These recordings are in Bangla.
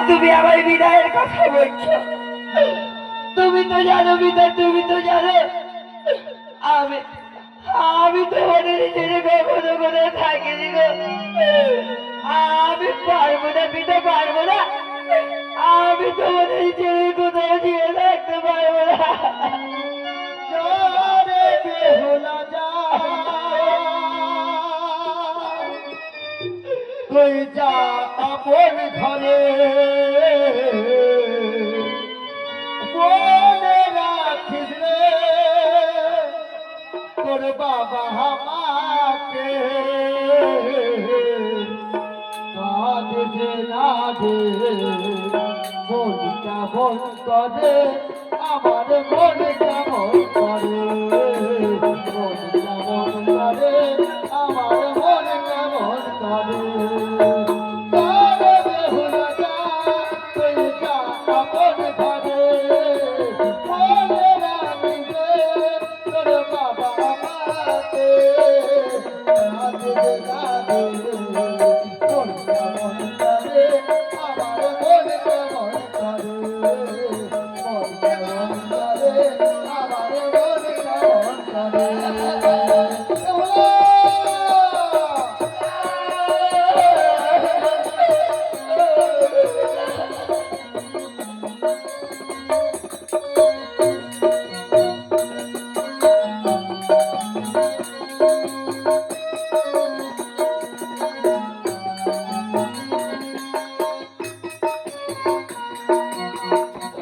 তুমি আমার বিদায়ের কথা বলছো। তুমি তো জানো বিদা, তুমি তো জানো আমি আমি তোমাদের ছেড়ে কখনো কোথাও থাকিনি গো। আমি পারবো না বিদা, পারবো না। আমি তোমাদের ছেড়ে কোথাও ছেড়ে থাকতে পারবো না। রে বেহুলা যা তুই যা আপন ঘরে মনে রাখিস রে তোর বাবা আমাকে কাঁদে না দে মন কেমন করে আমার মন কেমন করে মন কেমন করে আমার মন কেমন করে তারে বেহুলা যা তুই যা আপন ঘরে মনে রাখিস তোর বাবা আমাকে কাঁদে না দে মন কেমন করে আমার মন কেমন করে মন কেমন করে আমার মন কেমন করে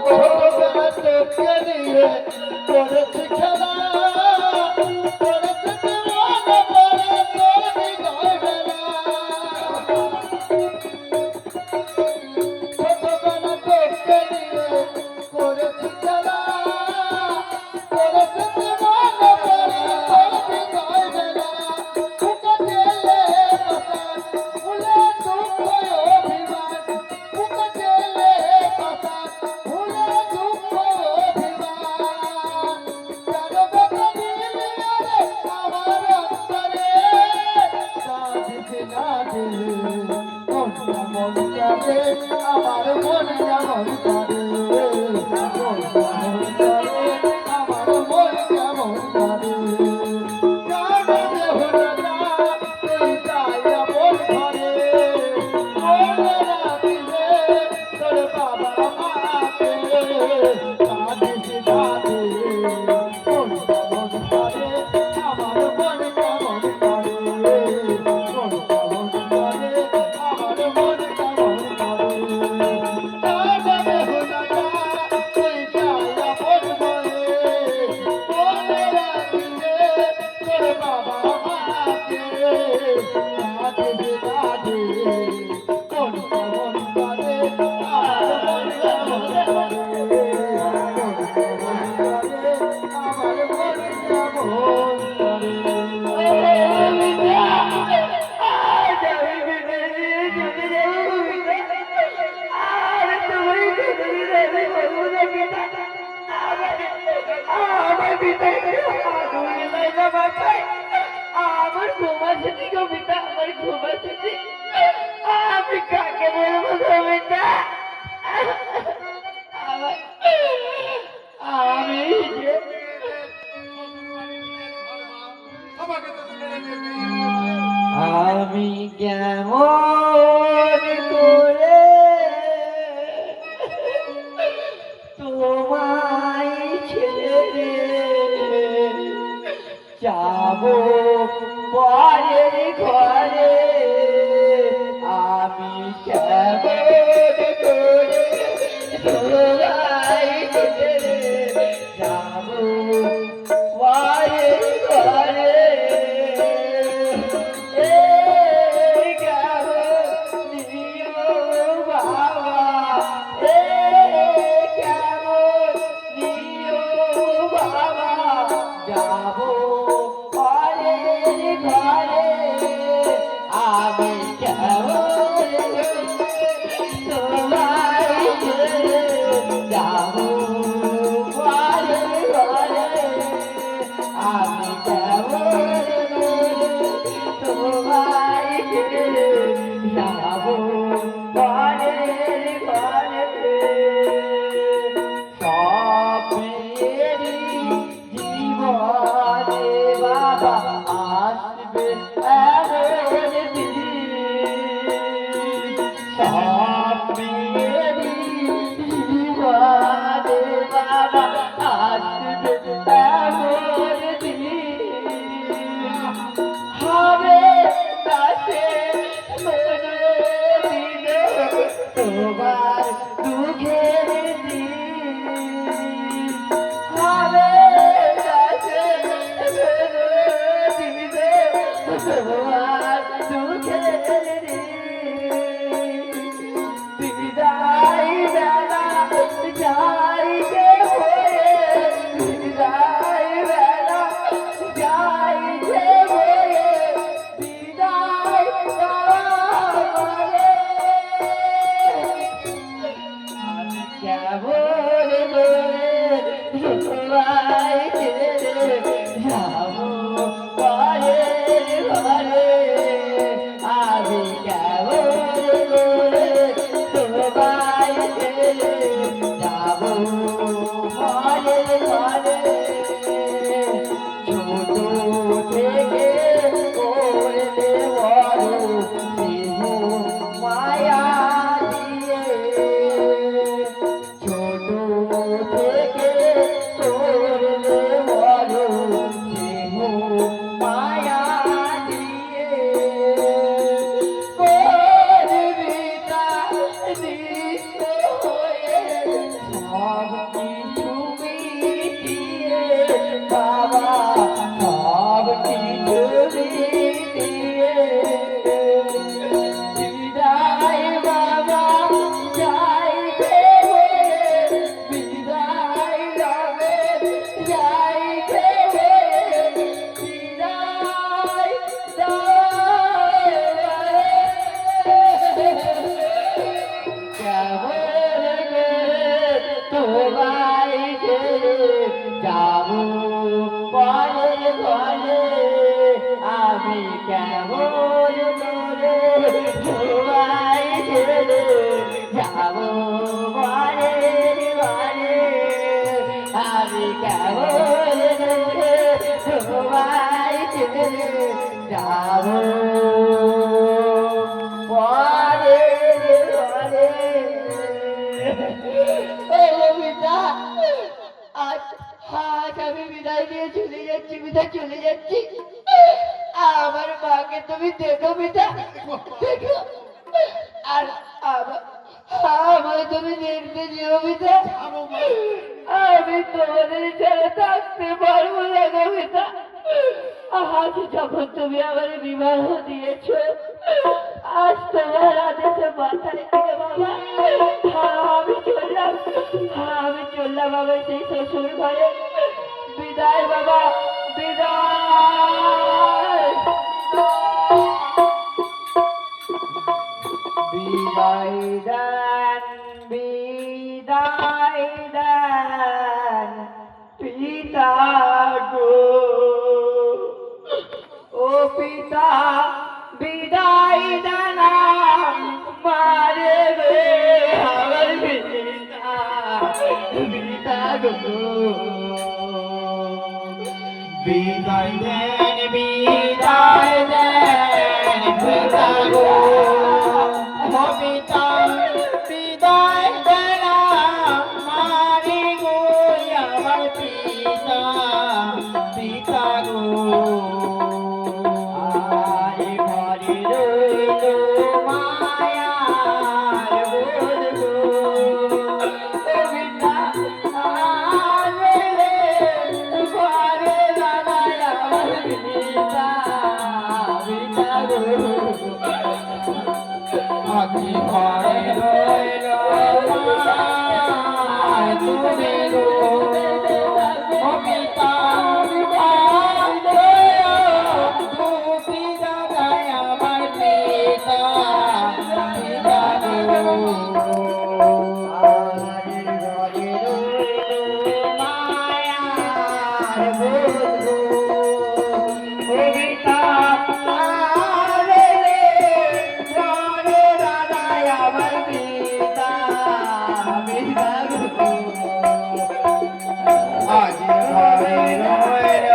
ছোটবেলা তোকে নিয়ে করেছি খেলা করেছি মনে পড়ে তোর হৃদয় বেলা ছোটবেলা তোকে নিয়ে করেছি খেলা করেছি মনে পড়ে তোর হৃদয় বেলা বুকে জেলে বাতাস ভুলে দুঃখ অভিমান বুকে জেলে বাতাস ভুলে দুঃখ অভিমান কেন কথা দিলি রে আমার অন্তরে কাঁদিস না দে মন কেমন করে আমার মন কেমন করে মন কেমন করে আমার মন কেমন করে কাঁদে বেহুলা যা তুই যাই আপন ঘরে মনে রাখিস রে তোর বাবা মাকে কাঁদিস না দে মন কেমন করে আমার মন কেমন করে মন কেমন করে আমার মন কেমন করে কাঁদে বেহুলা যা তুই যাই আপন ঘরে মনে রাখিস রে তোর বাবা মাকে কাঁদিস না দে মন কেমন করে আমার মন কেমন করে মন কেমন করে আমার মন কেমন করে আমার ঘুমাচ্ছি গো পিতা, আমার ঘুমাচ্ছি। আমি কাকে বলবো গো পিতা? আমি যে আমি কেমন করে তোমায় ছেড়ে যাব পরের ঘরে স্বপ্নেরই জীবনে বাবা আসবে এমন দিন হবে কাছে কোনদিন তোমার দুঃখের দিন হবে কাছে কোনদিন তোমার দুঃখের দিন বিদায় বেলা যাইতে হয়ে বিদায় বেলা যাইতে হয়ে বিদায় আমি কেমন করে সবাই ছেড়ে যাব ঘরে ঘরে আমি কেমন করে সবাই ছেড়ে যাব ঘরে ঘরে ছোট থেকে করলে বড় স্নেহ মায়া দিয়ে ছোট থেকে করলে বড় স্নেহ মায়া দিয়ে করবি তা নিঃস্ব হয়ে সব কিছু মিটিয়ে বাবা সব কিছু মিটিয়ে বিদায় বাবা যাইতে হয়ে বিদায় রবে যাইতে হয়ে বিদায় কেমন করে তোমায় ছেড়ে যাব পরে ঘরে আমি কেমন করে তোমায় ছেড়ে যাব পরে ঘরে আমি কেমন করে তোমায় ছেড়ে যাব পরে ঘরে ও পিতা আজ আজ আমি বিদায় নিয়ে চলে যাচ্ছি পিতা চলে যাচ্ছি আমার মাকে তুমি দেখো পিতা দেখো আর আমায় তুমি দেখতে যেও পিতা আমি তোমাদের ছেড়ে থাকতে পারবো না গো পিতা আজ যখন তুমি আমার বিবাহ দিয়েছো আজ তোমার আদেশে মাথা রেখে বাবা আমি চললাম বাবা সেই শ্বশুর ঘরে বিদায় বাবা বিদায় বিদায় দেন বিদায় দেন পিতা গো ও পিতা বিদায় দেন মারে রে আমার পিতা পিতা গো বিদায় দেন পিতা গো ও পিতা বিদায় দেন মারে গো আমার পিতা পিতা গো আরে ঘরে রইল মায়ার বোধ গো ও পিতা আরে রে ঘরে দাঁড়ায় আমার পিতা পিতা গো আকি ঘরে রইল মায় তুমি গো ও পিতা দুটি দাদায় আমার পিতা পিতা গো আমাদের ঘরে রইল মায়ার বোধ গো ও পিতা আরে রে ঘরে দাদায় আমার পিতা পিতা গো আজ ঘরে রইল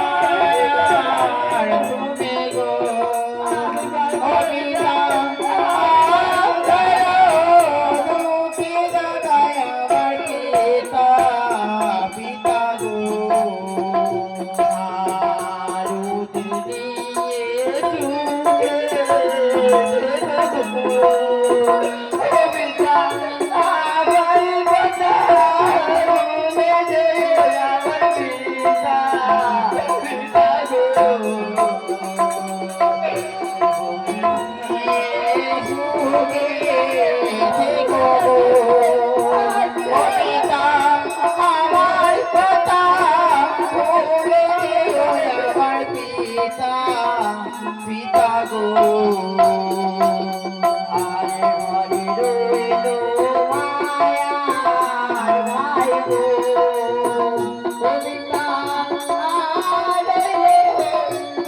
মায়ার তুমি গো ও পিতা তো মায়ার ভাই গো কবিতা আরে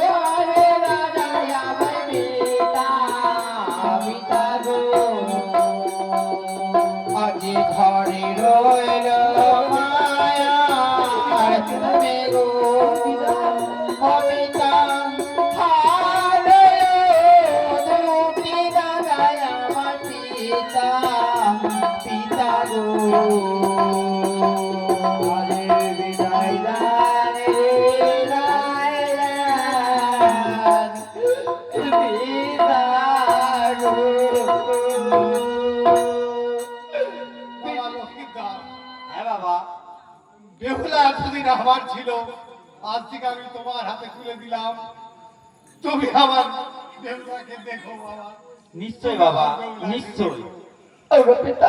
জরে রাজায় আমার পিতা পিতা গো আজি ঘরে রইল মায়ার তুমি গো কবিতা হারে দুটি রাজায় আমার পিতা পিতা গো আরে বিদায় দান রে রায় দান পিতা গো বাবা লক্ষ্মীদার, হ্যাঁ বাবা বেহুলা এতদিন আমার ছিল, আজ থেকে আমি তোমার হাতে তুলে দিলাম। তুমি আমার বেহুলাকে দেখো বাবা। নিশ্চয় বাবা, নিশ্চয়। ওগো পিতা